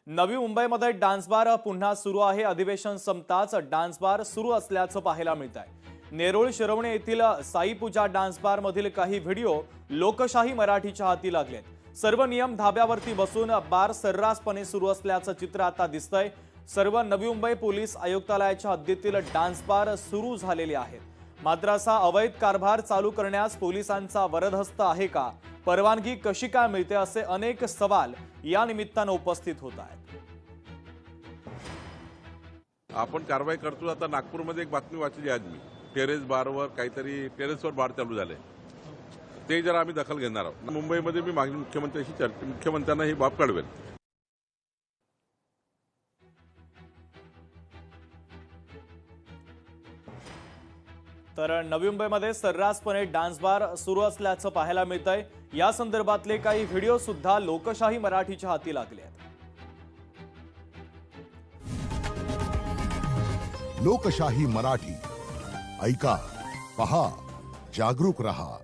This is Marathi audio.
नवी मुंबईमध्ये डान्स बार पुन्हा सुरू आहे। अधिवेशन संपताच डान्स बार सुरू असल्याचं पाहायला मिळत आहे। नेरुळ शिरवणे येथील साई पूजा डान्स बार मधील काही व्हिडिओ लोकशाही मराठीच्या हाती लागलेत। सर्व नियम धाब्यावरती बसून बार सर्रासपणे सुरू असल्याचं चित्र आता दिसतंय। सर्व नवी मुंबई पोलीस आयुक्तालयाच्या हद्दीतील डान्स बार सुरू झालेले आहेत। मात्र असा अवैध कारभार चालू करण्यास पोलिसांचा वरदहस्त आहे का, परवानगी कशी काय मिळते, असे अनेक सवाल या निमित्ताने उपस्थित होत आहेत। आपण कारवाई करतो। आता नागपूरमध्ये एक बातमी वाचली आज मी, टेरेस बारवर काहीतरी टेरेसवर बार चालू झाले, ते जरा आम्ही दखल घेणार आहोत। मुंबईमध्ये मी मागील मुख्यमंत्र्यांना ही बाब कळवेल। तर नवी मुंबईमध्ये सर्रासपणे डान्स बार सुरू असल्याचं पाहायला मिळतंय। या संदर्भातले काही व्हिडिओ सुद्धा लोकशाही मराठीच्या हाती लागले आहेत। लोकशाही मराठी ऐका, पहा, जागरूक रहा।